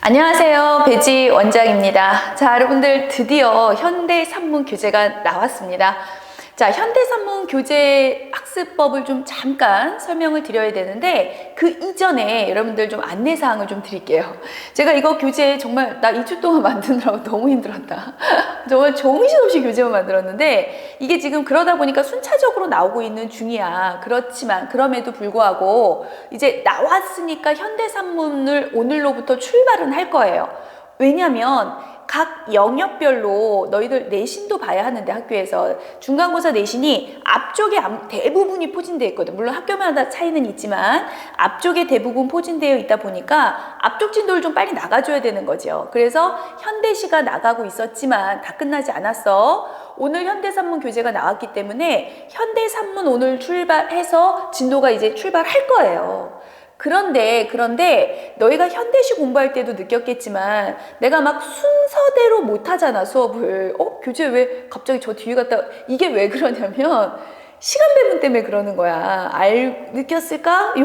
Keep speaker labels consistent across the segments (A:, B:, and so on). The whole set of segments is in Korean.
A: 안녕하세요. 배지 원장입니다. 자, 여러분들 드디어 현대산문 교재가 나왔습니다. 자, 현대산문 교재 학습법을 좀 잠깐 설명을 드려야 되는데 그 이전에 여러분들 좀 안내사항을 좀 드릴게요. 제가 이거 교재 정말 나 2주 동안 만드느라고 너무 힘들었다. 정말 정신없이 교재만 만들었는데 이게 지금 그러다 보니까 순차적으로 나오고 있는 중이야. 그렇지만 그럼에도 불구하고 이제 나왔으니까 현대산문을 오늘로부터 출발은 할 거예요. 왜냐면 각 영역별로 너희들 내신도 봐야 하는데 학교에서 중간고사 내신이 앞쪽에 대부분이 포진되어 있거든. 물론 학교마다 차이는 있지만 앞쪽에 대부분 포진되어 있다 보니까 앞쪽 진도를 좀 빨리 나가줘야 되는 거죠. 그래서 현대시가 나가고 있었지만 다 끝나지 않았어. 오늘 현대산문 교재가 나왔기 때문에 현대산문 오늘 출발해서 진도가 이제 출발할 거예요. 그런데 너희가 현대시 공부할 때도 느꼈겠지만 내가 막 순서대로 못하잖아 수업을. 교재 왜 갑자기 저 뒤에 갔다. 이게 왜 그러냐면 시간 배분 때문에 그러는 거야. 느꼈을까? 이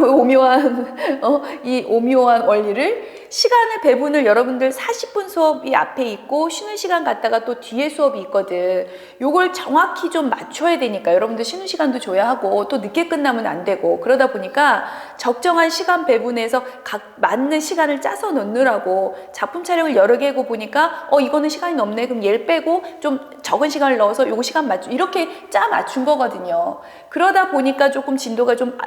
A: 오묘한 원리를. 시간의 배분을 여러분들 40분 수업이 앞에 있고 쉬는 시간 갔다가 또 뒤에 수업이 있거든. 요걸 정확히 좀 맞춰야 되니까 여러분들 쉬는 시간도 줘야 하고 또 늦게 끝나면 안 되고 그러다 보니까 적정한 시간 배분에서 각 맞는 시간을 짜서 넣느라고 작품 촬영을 여러 개 하고 보니까 이거는 시간이 넘네. 그럼 얘를 빼고 좀 적은 시간을 넣어서 요거 시간 맞추 이렇게 짜 맞춘 거거든요. 그러다 보니까 조금 진도가 좀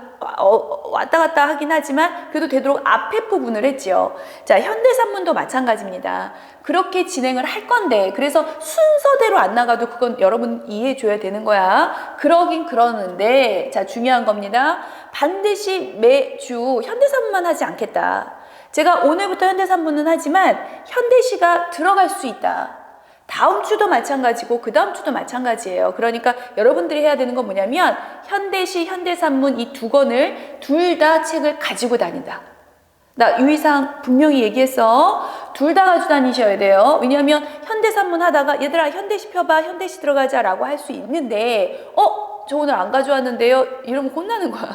A: 왔다 갔다 하긴 하지만 그래도 되도록 앞에 부분을 했지요. 자, 현대산문도 마찬가지입니다. 그렇게 진행을 할 건데 그래서 순서대로 안 나가도 그건 여러분 이해해 줘야 되는 거야. 그러긴 그러는데 자, 중요한 겁니다. 반드시 매주 현대산문만 하지 않겠다. 제가 오늘부터 현대산문은 하지만 현대시가 들어갈 수 있다. 다음 주도 마찬가지고 그 다음 주도 마찬가지예요. 그러니까 여러분들이 해야 되는 건 뭐냐면 현대시, 현대산문 이 두 권을 둘 다 책을 가지고 다닌다. 나 유의사항 분명히 얘기했어. 둘 다 가지고 다니셔야 돼요. 왜냐하면 현대산문 하다가 얘들아 현대시 펴봐, 현대시 들어가자 라고 할 수 있는데 저 오늘 안 가져왔는데요? 이러면 혼나는 거야.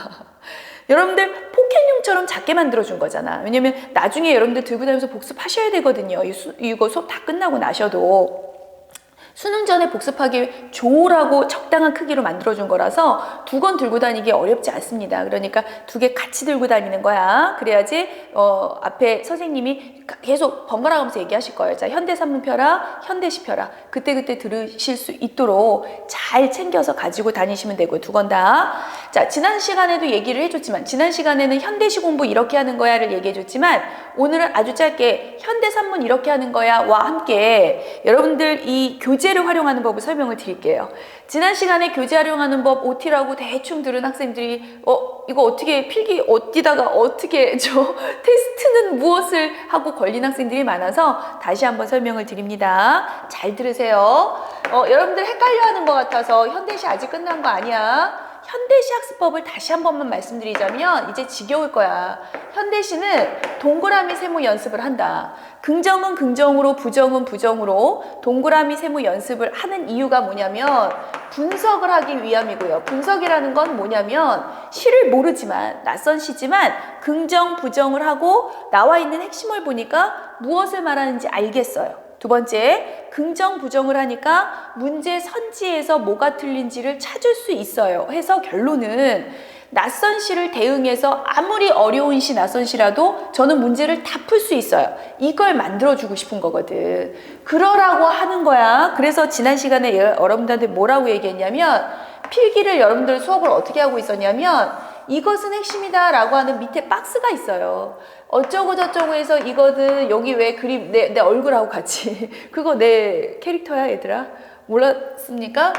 A: 여러분들 포켓용처럼 작게 만들어준 거잖아. 왜냐면 나중에 여러분들 들고 다니면서 복습하셔야 되거든요. 이거 수업 다 끝나고 나셔도. 수능 전에 복습하기 좋으라고 적당한 크기로 만들어준 거라서 두 권 들고 다니기 어렵지 않습니다. 그러니까 두 개 같이 들고 다니는 거야. 그래야지 앞에 선생님이 계속 번갈아 가면서 얘기하실 거예요. 자, 현대산문 펴라, 현대시 펴라. 그때그때 들으실 수 있도록 잘 챙겨서 가지고 다니시면 되고요. 두 권 다. 자, 지난 시간에도 얘기를 해줬지만 지난 시간에는 현대시 공부 이렇게 하는 거야를 얘기해줬지만 오늘은 아주 짧게 현대산문 이렇게 하는 거야와 함께 여러분들 이 교재를 활용하는 법을 설명을 드릴게요. 지난 시간에 교재 활용하는 법 OT라고 대충 들은 학생들이 이거 어떻게 필기 어디다가 어떻게 테스트는 무엇을 하고 걸린 학생들이 많아서 다시 한번 설명을 드립니다. 잘 들으세요. 여러분들 헷갈려하는 것 같아서 현대시 아직 끝난 거 아니야. 현대시 학습법을 다시 한 번만 말씀드리자면 이제 지겨울 거야. 현대시는 동그라미 세모 연습을 한다. 긍정은 긍정으로 부정은 부정으로 동그라미 세모 연습을 하는 이유가 뭐냐면 분석을 하기 위함이고요. 분석이라는 건 뭐냐면 시를 모르지만 낯선 시지만 긍정 부정을 하고 나와 있는 핵심을 보니까 무엇을 말하는지 알겠어요. 두 번째, 긍정 부정을 하니까 문제 선지에서 뭐가 틀린지를 찾을 수 있어요. 해서 결론은 낯선 시를 대응해서 아무리 어려운 시, 낯선 시라도 저는 문제를 다 풀 수 있어요. 이걸 만들어주고 싶은 거거든. 그러라고 하는 거야. 그래서 지난 시간에 여러분들한테 뭐라고 얘기했냐면 필기를 여러분들 수업을 어떻게 하고 있었냐면 이것은 핵심이다 라고 하는 밑에 박스가 있어요. 어쩌고 저쩌고 해서 이거는 여기 왜 그림 내 얼굴하고 같이 그거 내 캐릭터야 얘들아? 몰랐습니까?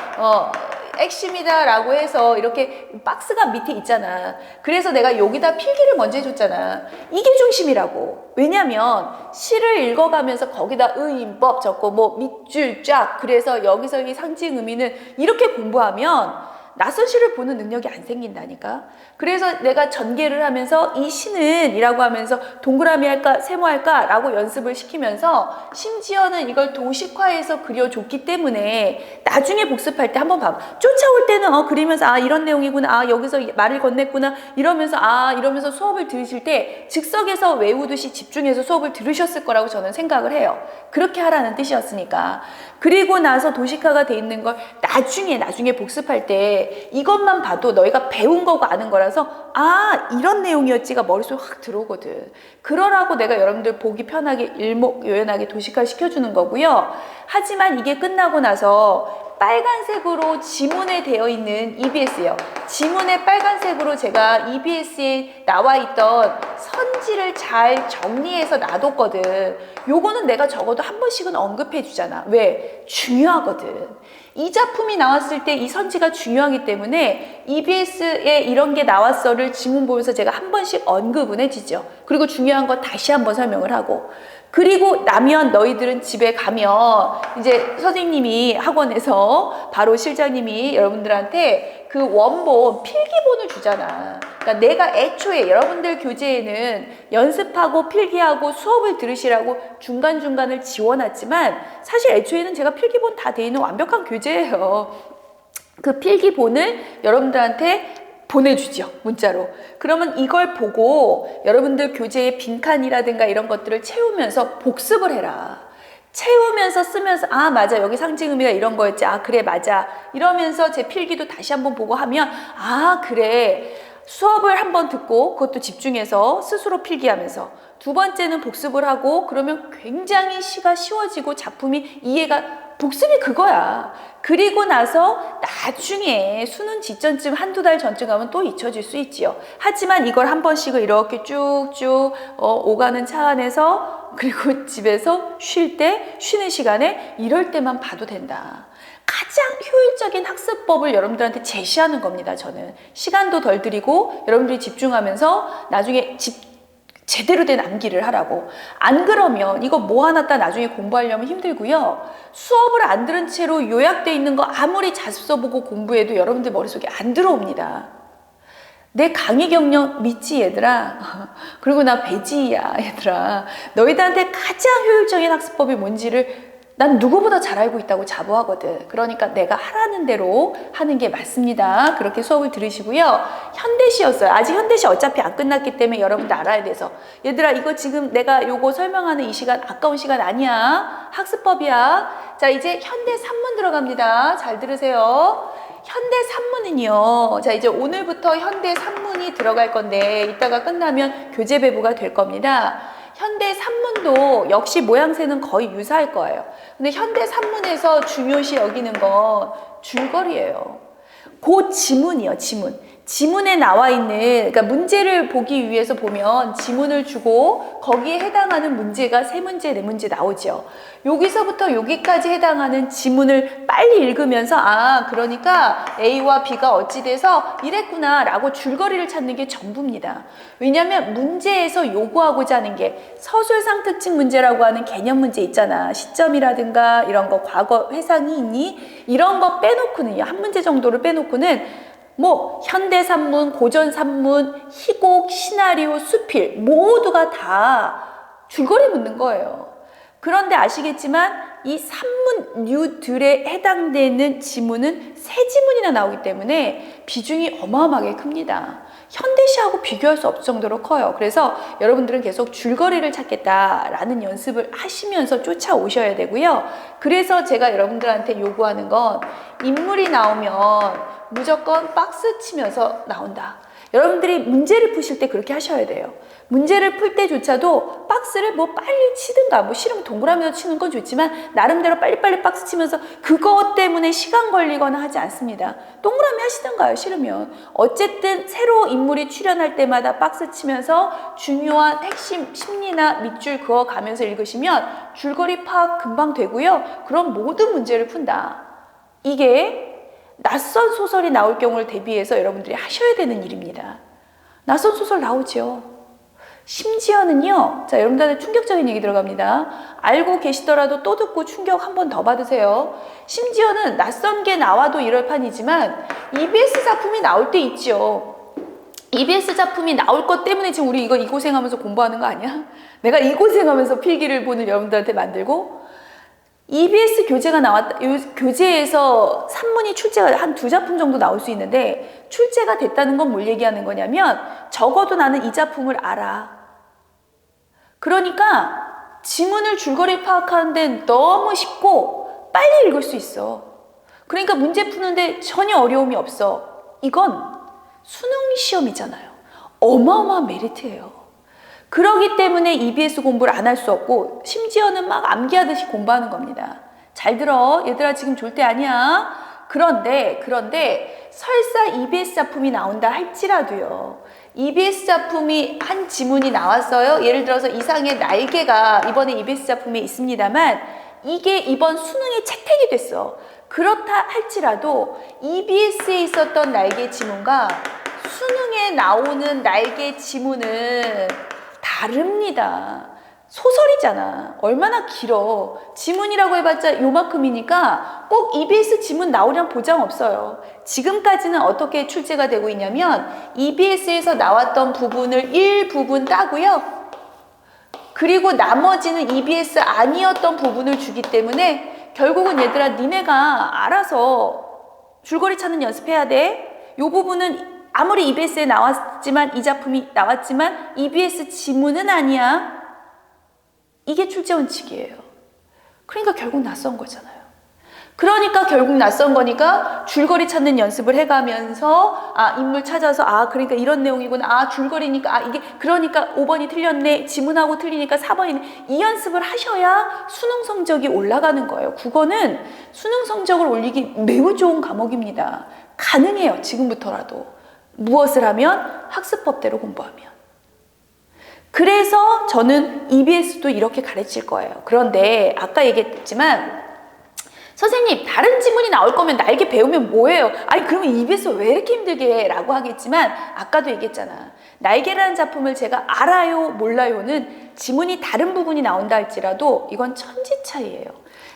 A: 핵심이다 라고 해서 이렇게 박스가 밑에 있잖아. 그래서 내가 여기다 필기를 먼저 해줬잖아. 이게 중심이라고. 왜냐면 시를 읽어가면서 거기다 의인법 적고 밑줄 쫙 그래서 여기서 이 상징 의미는 이렇게 공부하면 낯선 시를 보는 능력이 안 생긴다니까. 그래서 내가 전개를 하면서 이 시는 이라고 하면서 동그라미 할까 세모 할까 라고 연습을 시키면서 심지어는 이걸 도식화해서 그려줬기 때문에 나중에 복습할 때 한번 봐봐. 쫓아올 때는 그리면서 아 이런 내용이구나, 아 여기서 말을 건넸구나 이러면서 이러면서 수업을 들으실 때 즉석에서 외우듯이 집중해서 수업을 들으셨을 거라고 저는 생각을 해요. 그렇게 하라는 뜻이었으니까. 그리고 나서 도식화가 돼 있는 걸 나중에 복습할 때 이것만 봐도 너희가 배운 거고 아는 거라서 이런 내용이었지가 머릿속에 확 들어오거든. 그러라고 내가 여러분들 보기 편하게 일목요연하게 도식화 시켜주는 거고요. 하지만 이게 끝나고 나서 빨간색으로 지문에 되어 있는 EBS예요. 지문에 빨간색으로 제가 EBS에 나와 있던 선지를 잘 정리해서 놔뒀거든. 요거는 내가 적어도 한 번씩은 언급해 주잖아. 왜? 중요하거든. 이 작품이 나왔을 때 이 선지가 중요하기 때문에 EBS에 이런 게 나왔어를 지문 보면서 제가 한 번씩 언급은 해주죠. 그리고 중요한 거 다시 한번 설명을 하고, 그리고 나면 너희들은 집에 가면 이제 선생님이 학원에서 바로 실장님이 여러분들한테 그 원본 필기본을 주잖아. 그러니까 내가 애초에 여러분들 교재에는 연습하고 필기하고 수업을 들으시라고 중간중간을 지워놨지만 사실 애초에는 제가 필기본 다 돼 있는 완벽한 교재예요. 그 필기본을 여러분들한테 보내주죠. 문자로. 그러면 이걸 보고 여러분들 교재의 빈칸이라든가 이런 것들을 채우면서 복습을 해라. 채우면서 쓰면서 맞아 여기 상징 의미가 이런 거였지. 그래 맞아. 이러면서 제 필기도 다시 한번 보고 하면 그래. 수업을 한번 듣고 그것도 집중해서 스스로 필기하면서 두 번째는 복습을 하고 그러면 굉장히 시가 쉬워지고 작품이 이해가 복습이 그거야. 그리고 나서 나중에 수능 직전쯤 한두 달 전쯤 가면 또 잊혀질 수 있지요. 하지만 이걸 한 번씩은 이렇게 쭉쭉 오가는 차 안에서 그리고 집에서 쉴 때 쉬는 시간에 이럴 때만 봐도 된다. 가장 효율적인 학습법을 여러분들한테 제시하는 겁니다. 저는 시간도 덜 들이고 여러분들이 집중하면서 나중에 제대로 된 암기를 하라고. 안 그러면 이거 뭐 하나 따 나중에 공부하려면 힘들고요. 수업을 안 들은 채로 요약돼 있는 거 아무리 자습 써보고 공부해도 여러분들 머릿속에 안 들어옵니다. 내 강의 경력 믿지 얘들아. 그리고 나 배지야 얘들아. 너희들한테 가장 효율적인 학습법이 뭔지를 난 누구보다 잘 알고 있다고 자부하거든. 그러니까 내가 하라는 대로 하는 게 맞습니다. 그렇게 수업을 들으시고요. 현대시였어요. 아직 현대시 어차피 안 끝났기 때문에 여러분들 알아야 돼서. 얘들아 이거 지금 내가 요거 설명하는 이 시간 아까운 시간 아니야. 학습법이야. 자 이제 현대 산문 들어갑니다. 잘 들으세요. 현대 산문은요. 자 이제 오늘부터 현대 산문이 들어갈 건데 이따가 끝나면 교재 배부가 될 겁니다. 현대 산문도 역시 모양새는 거의 유사할 거예요. 근데 현대 산문에서 중요시 여기는 건 줄거리예요. 그 지문이요, 지문. 지문에 나와 있는, 그러니까 문제를 보기 위해서 보면 지문을 주고 거기에 해당하는 문제가 3문제, 4문제 나오죠. 여기서부터 여기까지 해당하는 지문을 빨리 읽으면서 그러니까 A와 B가 어찌 돼서 이랬구나 라고 줄거리를 찾는 게 전부입니다. 왜냐하면 문제에서 요구하고자 하는 게 서술상 특징 문제라고 하는 개념 문제 있잖아. 시점이라든가 이런 거 과거 회상이 있니? 이런 거 빼놓고는요. 한 문제 정도를 빼놓고는 현대산문, 고전산문, 희곡, 시나리오, 수필 모두가 다 줄거리 묻는 거예요. 그런데 아시겠지만 이 산문류들에 해당되는 지문은 3지문이나 나오기 때문에 비중이 어마어마하게 큽니다. 현대시하고 비교할 수 없을 정도로 커요. 그래서 여러분들은 계속 줄거리를 찾겠다라는 연습을 하시면서 쫓아오셔야 되고요. 그래서 제가 여러분들한테 요구하는 건 인물이 나오면 무조건 박스 치면서 나온다. 여러분들이 문제를 푸실 때 그렇게 하셔야 돼요. 문제를 풀 때조차도 박스를 빨리 치든가 싫으면 동그라미로 치는 건 좋지만 나름대로 빨리빨리 박스 치면서 그것 때문에 시간 걸리거나 하지 않습니다. 동그라미 하시든가요, 싫으면. 어쨌든 새로 인물이 출연할 때마다 박스 치면서 중요한 핵심 심리나 밑줄 그어가면서 읽으시면 줄거리 파악 금방 되고요. 그럼 모든 문제를 푼다. 이게 낯선 소설이 나올 경우를 대비해서 여러분들이 하셔야 되는 일입니다. 낯선 소설 나오죠. 심지어는요, 자, 여러분들한테 충격적인 얘기 들어갑니다. 알고 계시더라도 또 듣고 충격 한 번 더 받으세요. 심지어는 낯선 게 나와도 이럴 판이지만 EBS 작품이 나올 때 있죠. EBS 작품이 나올 것 때문에 지금 우리 이 고생하면서 공부하는 거 아니야? 내가 이 고생하면서 필기를 보는 여러분들한테 만들고 EBS 교재가 나왔다. 교재에서 산문이 출제가 한 2작품 정도 나올 수 있는데 출제가 됐다는 건 뭘 얘기하는 거냐면 적어도 나는 이 작품을 알아. 그러니까 지문을 줄거리 파악하는 데는 너무 쉽고 빨리 읽을 수 있어. 그러니까 문제 푸는데 전혀 어려움이 없어. 이건 수능 시험이잖아요. 어마어마한 메리트예요. 그러기 때문에 EBS 공부를 안 할 수 없고 심지어는 막 암기하듯이 공부하는 겁니다. 잘 들어. 얘들아 지금 졸 때 아니야. 그런데 설사 EBS 작품이 나온다 할지라도요. EBS 작품이 한 지문이 나왔어요. 예를 들어서 이상의 날개가 이번에 EBS 작품에 있습니다만 이게 이번 수능에 채택이 됐어. 그렇다 할지라도 EBS에 있었던 날개 지문과 수능에 나오는 날개 지문은 다릅니다. 소설이잖아. 얼마나 길어. 지문이라고 해봤자 요만큼이니까 꼭 EBS 지문 나오려면 보장 없어요. 지금까지는 어떻게 출제가 되고 있냐면 EBS에서 나왔던 부분을 일부분 따고요. 그리고 나머지는 EBS 아니었던 부분을 주기 때문에 결국은 얘들아 니네가 알아서 줄거리 찾는 연습해야 돼. 요 부분은 아무리 EBS에 나왔지만 이 작품이 나왔지만 EBS 지문은 아니야. 이게 출제 원칙이에요. 그러니까 결국 낯선 거잖아요. 그러니까 결국 낯선 거니까 줄거리 찾는 연습을 해가면서 인물 찾아서 그러니까 이런 내용이구나. 줄거리니까 이게 그러니까 5번이 틀렸네. 지문하고 틀리니까 4번이네. 이 연습을 하셔야 수능 성적이 올라가는 거예요. 국어는 수능 성적을 올리기 매우 좋은 과목입니다. 가능해요. 지금부터라도. 무엇을 하면? 학습법대로 공부하면. 그래서 저는 EBS도 이렇게 가르칠 거예요. 그런데 아까 얘기했지만 선생님 다른 지문이 나올 거면 날개 배우면 뭐예요? 그러면 EBS 왜 이렇게 힘들게 해? 라고 하겠지만 아까도 얘기했잖아. 날개라는 작품을 제가 알아요 몰라요는 지문이 다른 부분이 나온다 할지라도 이건 천지 차이예요.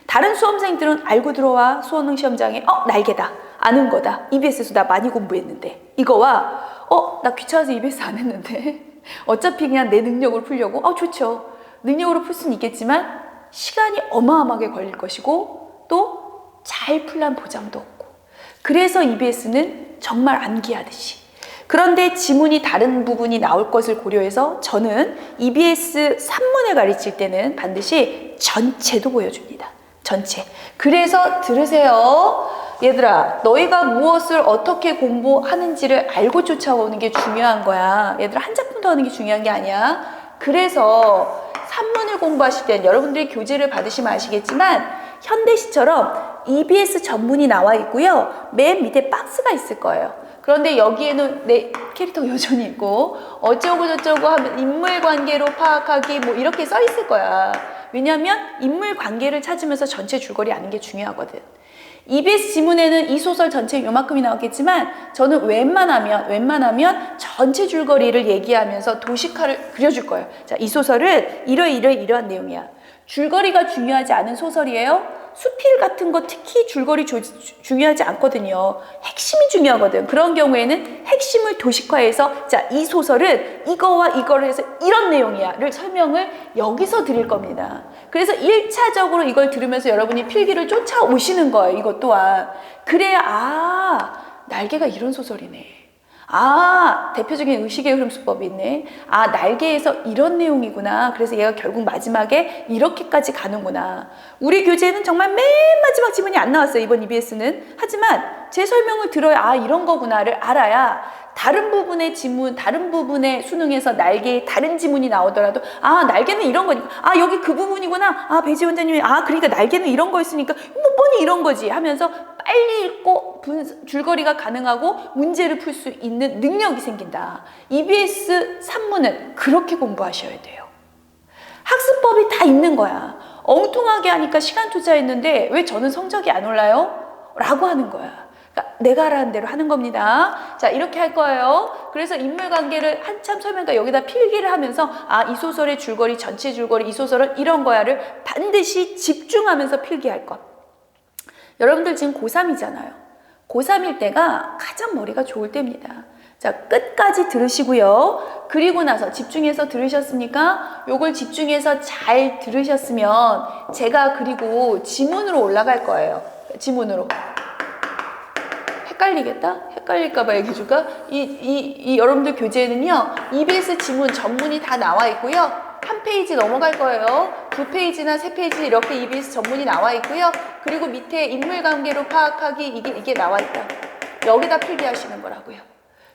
A: 다른 수험생들은 알고 들어와 수능 시험장에 날개다. 아는 거다. EBS에서 나 많이 공부했는데. 이거와 나 귀찮아서 EBS 안 했는데. 어차피 그냥 내 능력으로 풀려고. 좋죠. 능력으로 풀 수는 있겠지만 시간이 어마어마하게 걸릴 것이고 또 잘 풀란 보장도 없고. 그래서 EBS는 정말 암기하듯이. 그런데 지문이 다른 부분이 나올 것을 고려해서 저는 EBS 산문을 가르칠 때는 반드시 전체도 보여줍니다. 전체. 그래서 들으세요. 얘들아, 너희가 무엇을 어떻게 공부하는지를 알고 쫓아오는 게 중요한 거야. 얘들아, 한 작품 더 하는 게 중요한 게 아니야. 그래서 산문을 공부하실 땐 여러분들이 교재를 받으시면 아시겠지만 현대시처럼 EBS 전문이 나와 있고요. 맨 밑에 박스가 있을 거예요. 그런데 여기에는 내 캐릭터가 여전히 있고 어쩌고 저쩌고 하면 인물관계로 파악하기 뭐 이렇게 써 있을 거야. 왜냐하면 인물관계를 찾으면서 전체 줄거리 아는 게 중요하거든. EBS 지문에는 이 소설 전체 요만큼이 나왔겠지만 저는 웬만하면 전체 줄거리를 얘기하면서 도식화를 그려줄 거예요. 자, 이 소설은 이러한 내용이야. 줄거리가 중요하지 않은 소설이에요. 수필 같은 거 특히 줄거리 중요하지 않거든요. 핵심이 중요하거든. 그런 경우에는 핵심을 도식화해서 자, 이 소설은 이거와 이거를 해서 이런 내용이야.를 설명을 여기서 드릴 겁니다. 그래서 1차적으로 이걸 들으면서 여러분이 필기를 쫓아오시는 거예요. 이것 또한. 그래야 날개가 이런 소설이네. 대표적인 의식의 흐름 수법이 있네. 날개에서 이런 내용이구나. 그래서 얘가 결국 마지막에 이렇게까지 가는구나. 우리 교재는 정말 맨 마지막 지문이 안 나왔어요. 이번 EBS는. 하지만 제 설명을 들어야 이런 거구나를 알아야 다른 부분의 지문, 다른 부분의 수능에서 날개에 다른 지문이 나오더라도 날개는 이런 거니까 여기 그 부분이구나. 배지 원장님이 그러니까 날개는 이런 거였으니까 뭐 뻔히 이런 거지 하면서 빨리 읽고 줄거리가 가능하고 문제를 풀 수 있는 능력이 생긴다. EBS 산문은 그렇게 공부하셔야 돼요. 학습법이 다 있는 거야. 엉뚱하게 하니까 시간 투자했는데 왜 저는 성적이 안 올라요? 라고 하는 거야. 그러니까 내가 하라는 대로 하는 겁니다. 자, 이렇게 할 거예요. 그래서 인물관계를 한참 설명과 여기다 필기를 하면서 이 소설의 줄거리, 전체 줄거리, 이 소설은 이런 거야를 반드시 집중하면서 필기할 것. 여러분들 지금 고3이잖아요. 고3일 때가 가장 머리가 좋을 때입니다. 자, 끝까지 들으시고요. 그리고 나서 집중해서 들으셨습니까? 요걸 집중해서 잘 들으셨으면 제가 그리고 지문으로 올라갈 거예요. 지문으로. 헷갈리겠다? 헷갈릴까봐 얘기해줄까? 여러분들 교재에는요, EBS 지문 전문이 다 나와 있고요. 한 페이지 넘어갈 거예요. 2페이지나 3페이지 이렇게 EBS 전문이 나와 있고요. 그리고 밑에 인물관계로 파악하기 이게 나와 있다. 여기다 필기하시는 거라고요.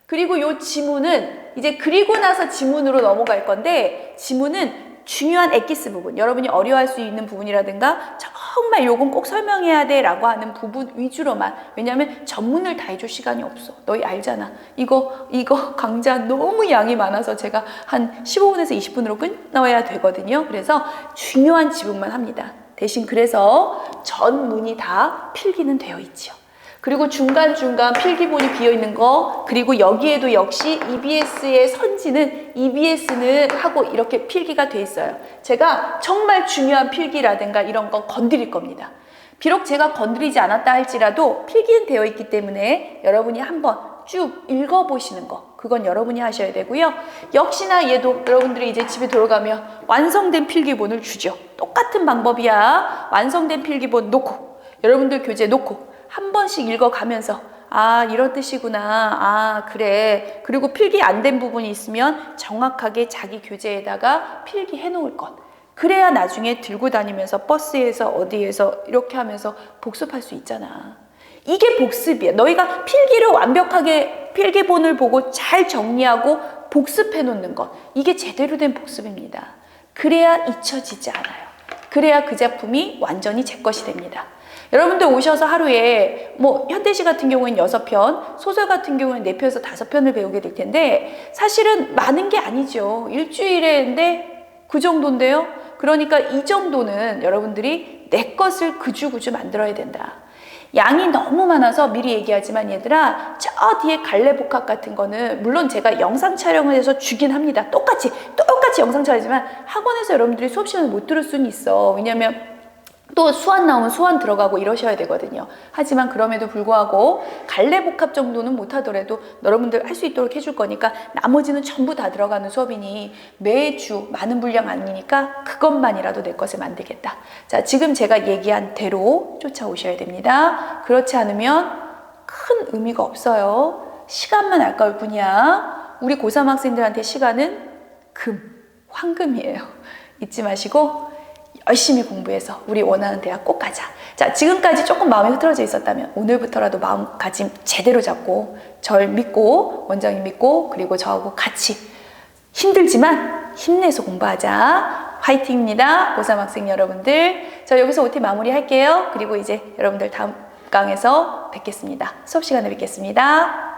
A: 그리고 요 지문은 이제 그리고 나서 지문으로 넘어갈 건데 지문은 중요한 엑기스 부분, 여러분이 어려워할 수 있는 부분이라든가 정말 요건 꼭 설명해야 돼 라고 하는 부분 위주로만. 왜냐면 전문을 다 해줄 시간이 없어. 너희 알잖아. 이거 강좌 너무 양이 많아서 제가 한 15분에서 20분으로 끝나야 되거든요. 그래서 중요한 지문만 합니다. 대신 그래서 전문이 다 필기는 되어 있죠. 그리고 중간중간 필기본이 비어있는 거, 그리고 여기에도 역시 EBS의 선지는 EBS는 하고 이렇게 필기가 돼 있어요. 제가 정말 중요한 필기라든가 이런 거 건드릴 겁니다. 비록 제가 건드리지 않았다 할지라도 필기는 되어 있기 때문에 여러분이 한번 쭉 읽어보시는 거, 그건 여러분이 하셔야 되고요. 역시나 얘도 여러분들이 이제 집에 돌아가면 완성된 필기본을 주죠. 똑같은 방법이야. 완성된 필기본 놓고, 여러분들 교재 놓고 한 번씩 읽어가면서 이런 뜻이구나. 그래. 그리고 필기 안 된 부분이 있으면 정확하게 자기 교재에다가 필기해 놓을 것. 그래야 나중에 들고 다니면서 버스에서 어디에서 이렇게 하면서 복습할 수 있잖아. 이게 복습이야. 너희가 필기를 완벽하게 필기본을 보고 잘 정리하고 복습해 놓는 것. 이게 제대로 된 복습입니다. 그래야 잊혀지지 않아요. 그래야 그 작품이 완전히 제 것이 됩니다. 여러분들 오셔서 하루에 현대시 같은 경우에는 6편, 소설 같은 경우에는 4편에서 5편을 배우게 될 텐데 사실은 많은 게 아니죠. 일주일에인데 그 정도인데요. 그러니까 이 정도는 여러분들이 내 것을 그주그주 만들어야 된다. 양이 너무 많아서 미리 얘기하지만 얘들아, 저 뒤에 갈래복합 같은 거는 물론 제가 영상 촬영을 해서 주긴 합니다. 똑같이 영상 촬영하지만 학원에서 여러분들이 수업 시간을 못 들을 수는 있어. 왜냐면 또 수완 나오면 수완 들어가고 이러셔야 되거든요. 하지만 그럼에도 불구하고 갈래복합 정도는 못하더라도 여러분들 할 수 있도록 해줄 거니까 나머지는 전부 다 들어가는 수업이니 매주 많은 분량 아니니까 그것만이라도 내 것을 만들겠다. 자, 지금 제가 얘기한 대로 쫓아오셔야 됩니다. 그렇지 않으면 큰 의미가 없어요. 시간만 아까울 뿐이야. 우리 고3 학생들한테 시간은 황금이에요. 잊지 마시고 열심히 공부해서 우리 원하는 대학 꼭 가자. 자, 지금까지 조금 마음이 흐트러져 있었다면 오늘부터라도 마음가짐 제대로 잡고 절 믿고 원장님 믿고 그리고 저하고 같이 힘들지만 힘내서 공부하자. 화이팅입니다. 고3 학생 여러분들. 저 여기서 OT 마무리 할게요. 그리고 이제 여러분들 다음 강에서 뵙겠습니다. 수업 시간에 뵙겠습니다.